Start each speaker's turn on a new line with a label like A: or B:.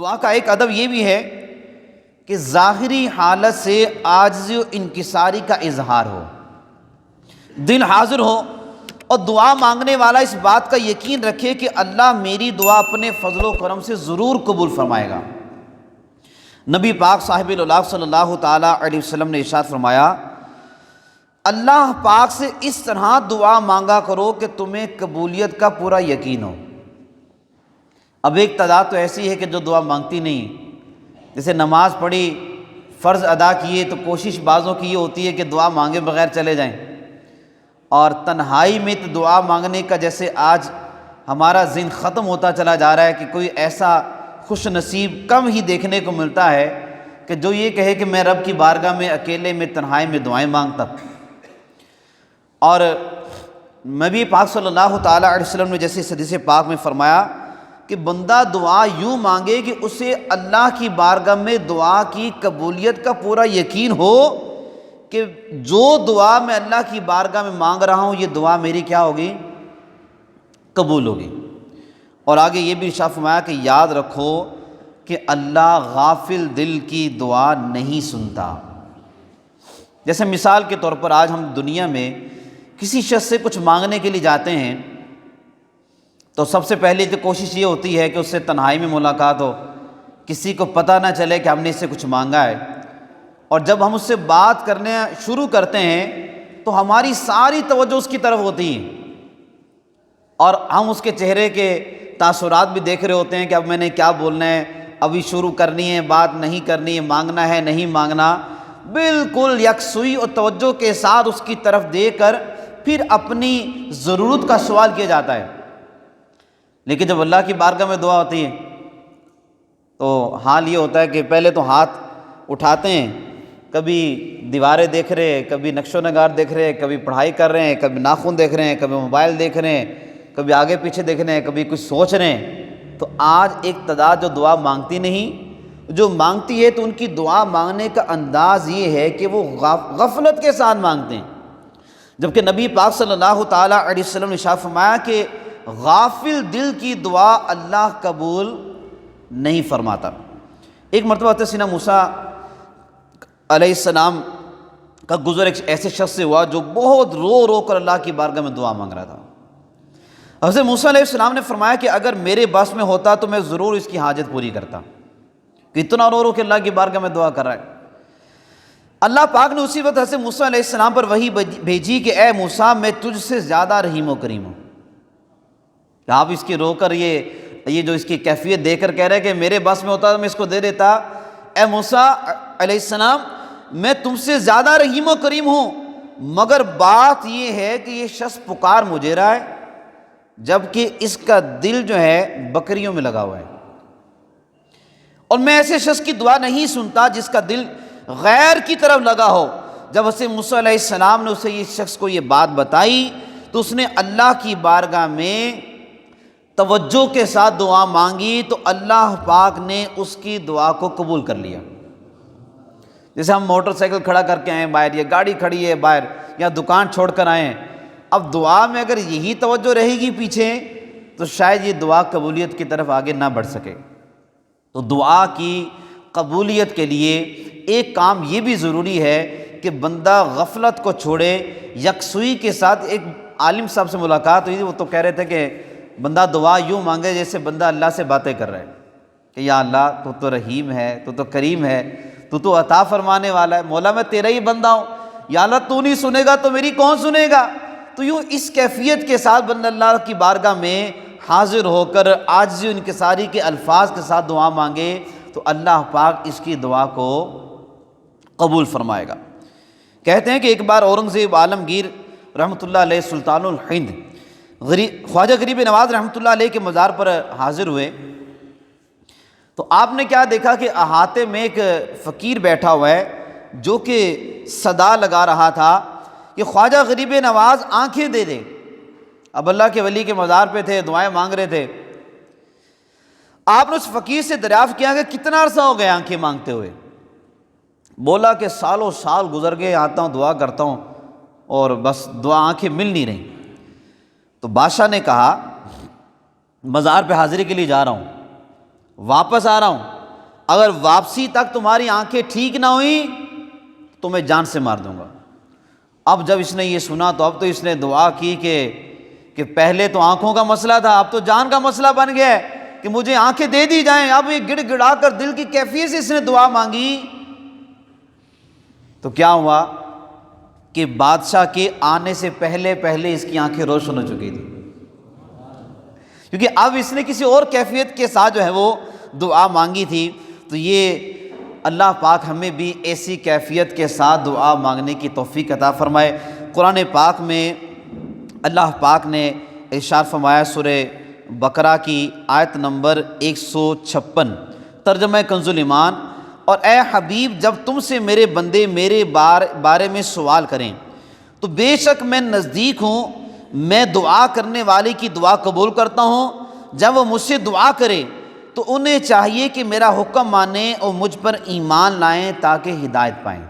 A: دعا کا ایک ادب یہ بھی ہے کہ ظاہری حالت سے عاجزی و انکساری کا اظہار ہو، دل حاضر ہو، اور دعا مانگنے والا اس بات کا یقین رکھے کہ اللہ میری دعا اپنے فضل و کرم سے ضرور قبول فرمائے گا۔ نبی پاک صاحب الاولاق صلی اللہ تعالیٰ علیہ وسلم نے ارشاد فرمایا، اللہ پاک سے اس طرح دعا مانگا کرو کہ تمہیں قبولیت کا پورا یقین ہو۔ اب ایک تعداد تو ایسی ہے کہ جو دعا مانگتی نہیں، جیسے نماز پڑھی، فرض ادا کیے تو کوشش بعضوں کی یہ ہوتی ہے کہ دعا مانگے بغیر چلے جائیں، اور تنہائی میں تو دعا مانگنے کا جیسے آج ہمارا ذہن ختم ہوتا چلا جا رہا ہے کہ کوئی ایسا خوش نصیب کم ہی دیکھنے کو ملتا ہے کہ جو یہ کہے کہ میں رب کی بارگاہ میں اکیلے میں تنہائی میں دعائیں مانگتا۔ اور نبی پاک صلی اللہ تعالیٰ علیہ وسلم نے جیسے اس حدیث پاک میں فرمایا کہ بندہ دعا یوں مانگے کہ اسے اللہ کی بارگاہ میں دعا کی قبولیت کا پورا یقین ہو کہ جو دعا میں اللہ کی بارگاہ میں مانگ رہا ہوں یہ دعا میری کیا ہوگی؟ قبول ہوگی۔ اور آگے یہ بھی ارشاد فرمایا کہ یاد رکھو کہ اللہ غافل دل کی دعا نہیں سنتا۔ جیسے مثال کے طور پر آج ہم دنیا میں کسی شخص سے کچھ مانگنے کے لیے جاتے ہیں تو سب سے پہلی تو کوشش یہ ہوتی ہے کہ اس سے تنہائی میں ملاقات ہو، کسی کو پتہ نہ چلے کہ ہم نے اس سے کچھ مانگا ہے، اور جب ہم اس سے بات کرنے شروع کرتے ہیں تو ہماری ساری توجہ اس کی طرف ہوتی ہے، اور ہم اس کے چہرے کے تاثرات بھی دیکھ رہے ہوتے ہیں کہ اب میں نے کیا بولنا ہے، ابھی شروع کرنی ہے، بات نہیں کرنی ہے، مانگنا ہے نہیں مانگنا۔ بالکل یکسوئی اور توجہ کے ساتھ اس کی طرف دیکھ کر پھر اپنی ضرورت کا سوال کیا جاتا ہے۔ لیکن جب اللہ کی بارگاہ میں دعا ہوتی ہے تو حال یہ ہوتا ہے کہ پہلے تو ہاتھ اٹھاتے ہیں، کبھی دیواریں دیکھ رہے ہیں، کبھی نقش و نگار دیکھ رہے ہیں، کبھی پڑھائی کر رہے ہیں، کبھی ناخن دیکھ رہے ہیں، کبھی موبائل دیکھ رہے ہیں، کبھی آگے پیچھے دیکھ رہے ہیں، کبھی کچھ سوچ رہے ہیں۔ تو آج ایک تعداد جو دعا مانگتی نہیں، جو مانگتی ہے تو ان کی دعا مانگنے کا انداز یہ ہے کہ وہ غفلت کے ساتھ مانگتے ہیں، جبکہ نبی پاک صلی اللہ تعالیٰ علیہ وسلم نے ارشاد فرمایا کہ غافل دل کی دعا اللہ قبول نہیں فرماتا۔ ایک مرتبہ حضرت سیدنا موسیٰ علیہ السلام کا گزر ایک ایسے شخص سے ہوا جو بہت رو رو کر اللہ کی بارگاہ میں دعا مانگ رہا تھا۔ حضرت موسیٰ علیہ السلام نے فرمایا کہ اگر میرے بس میں ہوتا تو میں ضرور اس کی حاجت پوری کرتا، کہ اتنا رو رو کہ اللہ کی بارگاہ میں دعا کر رہا ہے۔ اللہ پاک نے اسی وقت حضرت موسیٰ علیہ السلام پر وحی بھیجی کہ اے موسیٰ میں تجھ سے زیادہ رحیم و کریم ہوں۔ کہ آپ اس کی رو کر یہ جو اس کی کیفیت دے کر کہہ رہے ہیں کہ میرے بس میں ہوتا تو میں اس کو دے دیتا۔ اے موسیٰ علیہ السلام میں تم سے زیادہ رحیم و کریم ہوں، مگر بات یہ ہے کہ یہ شخص پکار مجھے رہا ہے جبکہ اس کا دل جو ہے بکریوں میں لگا ہوا ہے، اور میں ایسے شخص کی دعا نہیں سنتا جس کا دل غیر کی طرف لگا ہو۔ جب حضرت موسیٰ علیہ السلام نے اسے اس شخص کو یہ بات بتائی تو اس نے اللہ کی بارگاہ میں توجہ کے ساتھ دعا مانگی تو اللہ پاک نے اس کی دعا کو قبول کر لیا۔ جیسے ہم موٹر سائیکل کھڑا کر کے آئے باہر، یا گاڑی کھڑی ہے باہر، یا دکان چھوڑ کر آئے، اب دعا میں اگر یہی توجہ رہے گی پیچھے تو شاید یہ دعا قبولیت کی طرف آگے نہ بڑھ سکے۔ تو دعا کی قبولیت کے لیے ایک کام یہ بھی ضروری ہے کہ بندہ غفلت کو چھوڑے، یکسوئی کے ساتھ۔ ایک عالم صاحب سے ملاقات ہوئی، وہ تو کہہ رہے تھے کہ بندہ دعا یوں مانگے جیسے بندہ اللہ سے باتیں کر رہا ہے کہ یا اللہ تو رحیم ہے، تو کریم ہے، تو عطا فرمانے والا ہے، مولا میں تیرا ہی بندہ ہوں، یا اللہ تو نہیں سنے گا تو میری کون سنے گا۔ تو یوں اس کیفیت کے ساتھ بندہ اللہ کی بارگاہ میں حاضر ہو کر عاجزی و انکساری کے الفاظ کے ساتھ دعا مانگے تو اللہ پاک اس کی دعا کو قبول فرمائے گا۔ کہتے ہیں کہ ایک بار اورنگزیب عالمگیر رحمۃ اللہ علیہ سلطان الہند خواجہ غریب نواز رحمۃ اللہ علیہ کے مزار پر حاضر ہوئے تو آپ نے کیا دیکھا کہ احاطے میں ایک فقیر بیٹھا ہوا ہے جو کہ صدا لگا رہا تھا کہ خواجہ غریب نواز آنکھیں دے دے۔ اب اللہ کے ولی کے مزار پہ تھے، دعائیں مانگ رہے تھے۔ آپ نے اس فقیر سے دریافت کیا کہ کتنا عرصہ ہو گیا آنکھیں مانگتے ہوئے؟ بولا کہ سالوں سال گزر گئے، آتا ہوں دعا کرتا ہوں اور بس دعا آنکھیں مل نہیں رہیں۔ تو بادشاہ نے کہا مزار پہ حاضری کے لیے جا رہا ہوں۔ واپس آ رہا ہوں، اگر واپسی تک تمہاری آنکھیں ٹھیک نہ ہوئیں تو میں جان سے مار دوں گا۔ اب جب اس نے یہ سنا تو اب تو اس نے دعا کی کہ پہلے تو آنکھوں کا مسئلہ تھا، اب تو جان کا مسئلہ بن گیا ہے کہ مجھے آنکھیں دے دی جائیں۔ اب یہ گڑ گڑا کر دل کی کیفیت سے اس نے دعا مانگی تو کیا ہوا کہ بادشاہ کے آنے سے پہلے پہلے اس کی آنکھیں روشن ہو چکی تھی، کیونکہ اب اس نے کسی اور کیفیت کے ساتھ جو ہے وہ دعا مانگی تھی۔ تو یہ اللہ پاک ہمیں بھی ایسی کیفیت کے ساتھ دعا مانگنے کی توفیق عطا فرمائے۔ قرآن پاک میں اللہ پاک نے ارشاد فرمایا سورہ بقرہ کی آیت نمبر 156، ترجمہ کنز الایمان، اور اے حبیب جب تم سے میرے بندے میرے بارے میں سوال کریں تو بے شک میں نزدیک ہوں، میں دعا کرنے والے کی دعا قبول کرتا ہوں۔ جب وہ مجھ سے دعا کرے تو انہیں چاہیے کہ میرا حکم مانیں اور مجھ پر ایمان لائیں تاکہ ہدایت پائیں۔